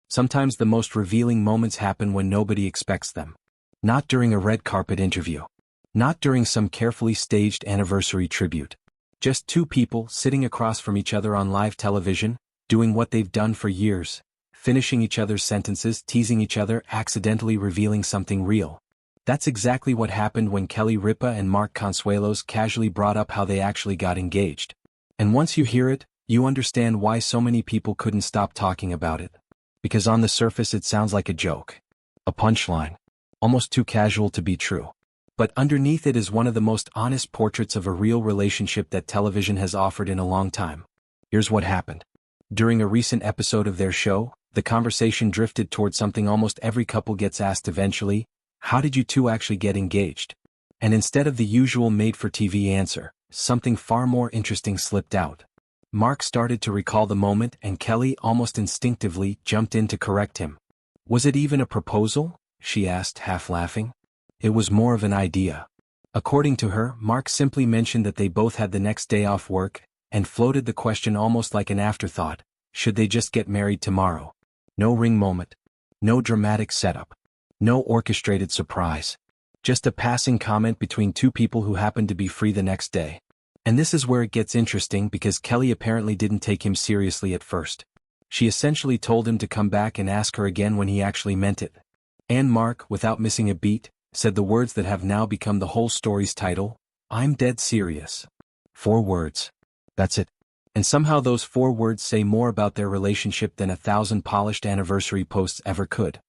Sometimes the most revealing moments happen when nobody expects them. Not during a red carpet interview. Not during some carefully staged anniversary tribute. Just two people sitting across from each other on live television, doing what they've done for years, finishing each other's sentences, teasing each other, accidentally revealing something real. That's exactly what happened when Kelly Ripa and Mark Consuelos casually brought up how they actually got engaged. And once you hear it, you understand why so many people couldn't stop talking about it. Because on the surface it sounds like a joke. A punchline. Almost too casual to be true. But underneath it is one of the most honest portraits of a real relationship that television has offered in a long time. Here's what happened. During a recent episode of their show, the conversation drifted toward something almost every couple gets asked eventually: how did you two actually get engaged? And instead of the usual made-for-TV answer, something far more interesting slipped out. Mark started to recall the moment and Kelly almost instinctively jumped in to correct him. Was it even a proposal? She asked, half laughing. It was more of an idea. According to her, Mark simply mentioned that they both had the next day off work, and floated the question almost like an afterthought: should they just get married tomorrow? No ring moment. No dramatic setup. No orchestrated surprise. Just a passing comment between two people who happened to be free the next day. And this is where it gets interesting, because Kelly apparently didn't take him seriously at first. She essentially told him to come back and ask her again when he actually meant it. And Mark, without missing a beat, said the words that have now become the whole story's title: "I'm dead serious." 4 words. That's it. And somehow those 4 words say more about their relationship than 1,000 polished anniversary posts ever could.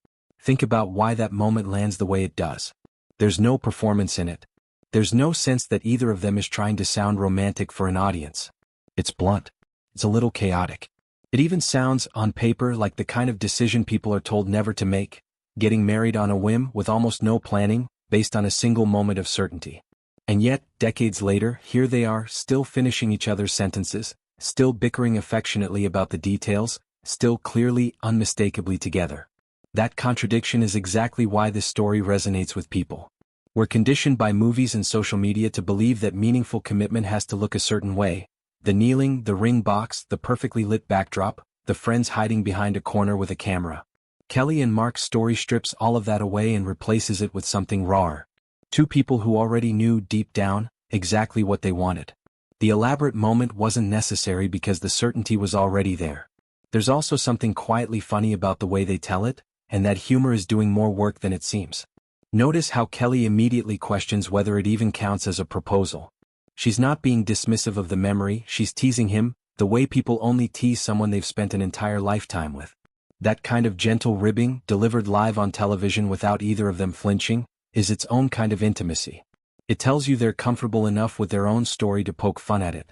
Think about why that moment lands the way it does. There's no performance in it. There's no sense that either of them is trying to sound romantic for an audience. It's blunt. It's a little chaotic. It even sounds, on paper, like the kind of decision people are told never to make, getting married on a whim with almost no planning, based on a single moment of certainty. And yet, decades later, here they are, still finishing each other's sentences, still bickering affectionately about the details, still clearly, unmistakably together. That contradiction is exactly why this story resonates with people. We're conditioned by movies and social media to believe that meaningful commitment has to look a certain way: the kneeling, the ring box, the perfectly lit backdrop, the friends hiding behind a corner with a camera. Kelly and Mark's story strips all of that away and replaces it with something rawer. Two people who already knew deep down exactly what they wanted. The elaborate moment wasn't necessary because the certainty was already there. There's also something quietly funny about the way they tell it, and that humor is doing more work than it seems. Notice how Kelly immediately questions whether it even counts as a proposal. She's not being dismissive of the memory, she's teasing him, the way people only tease someone they've spent an entire lifetime with. That kind of gentle ribbing, delivered live on television without either of them flinching, is its own kind of intimacy. It tells you they're comfortable enough with their own story to poke fun at it.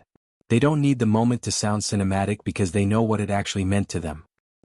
They don't need the moment to sound cinematic because they know what it actually meant to them.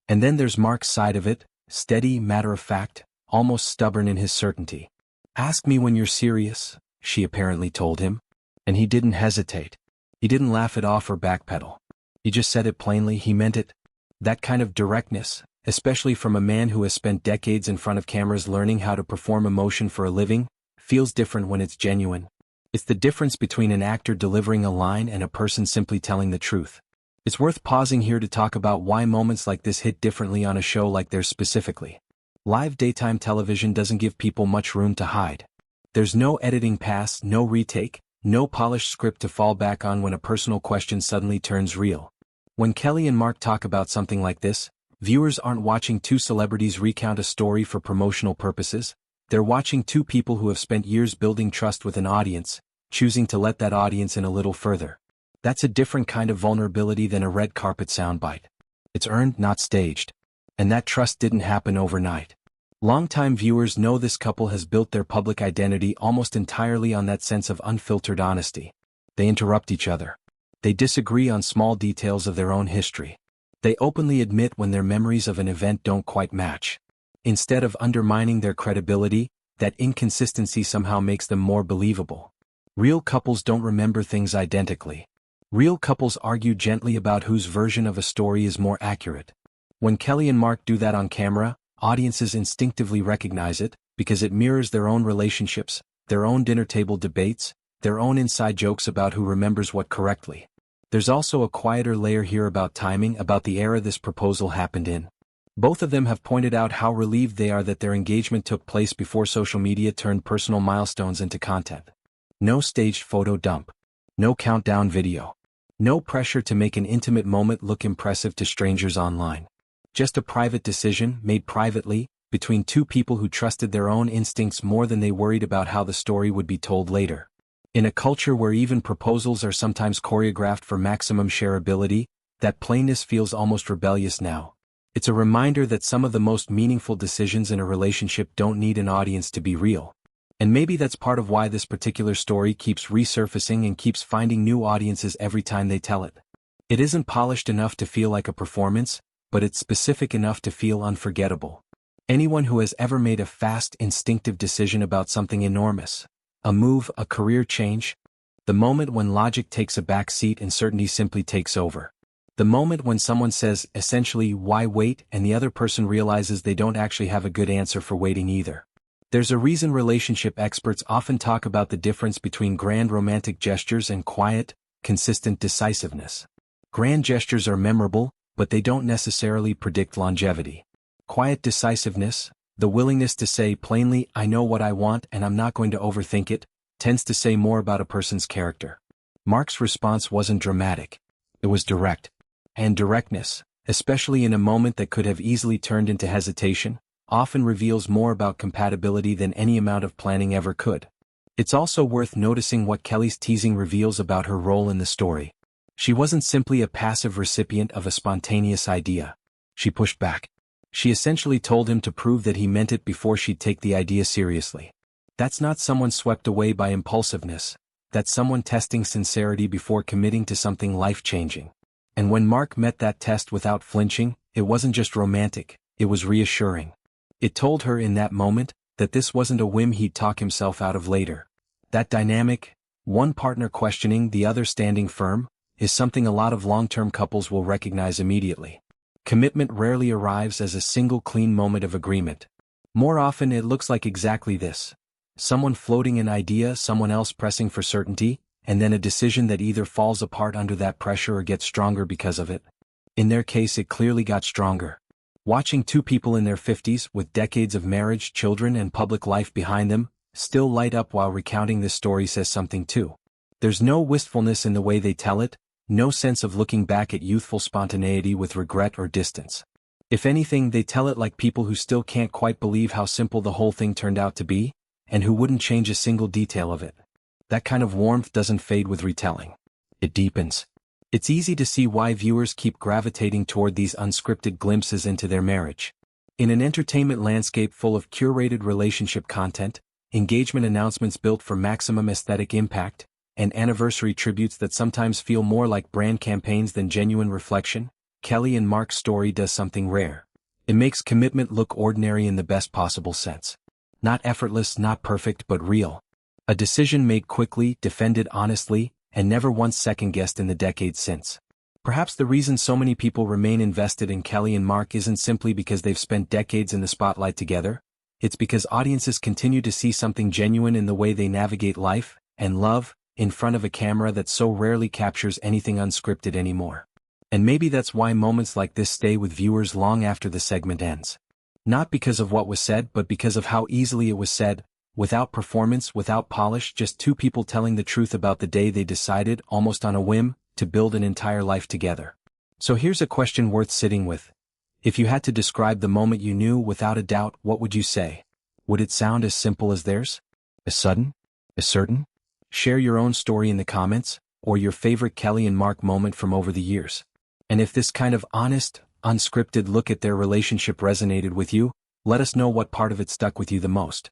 And then there's Mark's side of it, steady, matter-of-fact, almost stubborn in his certainty. "Ask me when you're serious," she apparently told him. And he didn't hesitate. He didn't laugh it off or backpedal. He just said it plainly, he meant it. That kind of directness, especially from a man who has spent decades in front of cameras learning how to perform emotion for a living, feels different when it's genuine. It's the difference between an actor delivering a line and a person simply telling the truth. It's worth pausing here to talk about why moments like this hit differently on a show like theirs specifically. Live daytime television doesn't give people much room to hide. There's no editing pass, no retake, no polished script to fall back on when a personal question suddenly turns real. When Kelly and Mark talk about something like this, viewers aren't watching two celebrities recount a story for promotional purposes. They're watching two people who have spent years building trust with an audience, choosing to let that audience in a little further. That's a different kind of vulnerability than a red carpet soundbite. It's earned, not staged. And that trust didn't happen overnight. Longtime viewers know this couple has built their public identity almost entirely on that sense of unfiltered honesty. They interrupt each other. They disagree on small details of their own history. They openly admit when their memories of an event don't quite match. Instead of undermining their credibility, that inconsistency somehow makes them more believable. Real couples don't remember things identically. Real couples argue gently about whose version of a story is more accurate. When Kelly and Mark do that on camera, audiences instinctively recognize it, because it mirrors their own relationships, their own dinner table debates, their own inside jokes about who remembers what correctly. There's also a quieter layer here about timing, about the era this proposal happened in. Both of them have pointed out how relieved they are that their engagement took place before social media turned personal milestones into content. No staged photo dump. No countdown video. No pressure to make an intimate moment look impressive to strangers online. Just a private decision, made privately, between two people who trusted their own instincts more than they worried about how the story would be told later. In a culture where even proposals are sometimes choreographed for maximum shareability, that plainness feels almost rebellious now. It's a reminder that some of the most meaningful decisions in a relationship don't need an audience to be real. And maybe that's part of why this particular story keeps resurfacing and keeps finding new audiences every time they tell it. It isn't polished enough to feel like a performance, but it's specific enough to feel unforgettable. Anyone who has ever made a fast, instinctive decision about something enormous, a move, a career change, the moment when logic takes a back seat and certainty simply takes over. The moment when someone says, essentially, why wait, and the other person realizes they don't actually have a good answer for waiting either. There's a reason relationship experts often talk about the difference between grand romantic gestures and quiet, consistent decisiveness. Grand gestures are memorable, but they don't necessarily predict longevity. Quiet decisiveness, the willingness to say plainly, I know what I want and I'm not going to overthink it, tends to say more about a person's character. Mark's response wasn't dramatic. It was direct. And directness, especially in a moment that could have easily turned into hesitation, often reveals more about compatibility than any amount of planning ever could. It's also worth noticing what Kelly's teasing reveals about her role in the story. She wasn't simply a passive recipient of a spontaneous idea. She pushed back. She essentially told him to prove that he meant it before she'd take the idea seriously. That's not someone swept away by impulsiveness. That's someone testing sincerity before committing to something life-changing. And when Mark met that test without flinching, it wasn't just romantic, it was reassuring. It told her in that moment that this wasn't a whim he'd talk himself out of later. That dynamic, one partner questioning, the other standing firm, is something a lot of long-term couples will recognize immediately. Commitment rarely arrives as a single clean moment of agreement. More often it looks like exactly this. Someone floating an idea, someone else pressing for certainty, and then a decision that either falls apart under that pressure or gets stronger because of it. In their case, it clearly got stronger. Watching two people in their 50s, with decades of marriage, children, and public life behind them, still light up while recounting this story says something too. There's no wistfulness in the way they tell it, no sense of looking back at youthful spontaneity with regret or distance. If anything, they tell it like people who still can't quite believe how simple the whole thing turned out to be, and who wouldn't change a single detail of it. That kind of warmth doesn't fade with retelling. It deepens. It's easy to see why viewers keep gravitating toward these unscripted glimpses into their marriage. In an entertainment landscape full of curated relationship content, engagement announcements built for maximum aesthetic impact, and anniversary tributes that sometimes feel more like brand campaigns than genuine reflection, Kelly&Mark's story does something rare. It makes commitment look ordinary in the best possible sense. Not effortless, not perfect, but real. A decision made quickly, defended honestly, and never once second-guessed in the decades since. Perhaps the reason so many people remain invested in Kelly&Mark isn't simply because they've spent decades in the spotlight together. It's because audiences continue to see something genuine in the way they navigate life and love in front of a camera that so rarely captures anything unscripted anymore. And maybe that's why moments like this stay with viewers long after the segment ends. Not because of what was said, but because of how easily it was said, without performance, without polish, just two people telling the truth about the day they decided, almost on a whim, to build an entire life together. So here's a question worth sitting with. If you had to describe the moment you knew without a doubt, what would you say? Would it sound as simple as theirs? As sudden? As certain? Share your own story in the comments, or your favorite Kelly&Mark moment from over the years. And if this kind of honest, unscripted look at their relationship resonated with you, let us know what part of it stuck with you the most.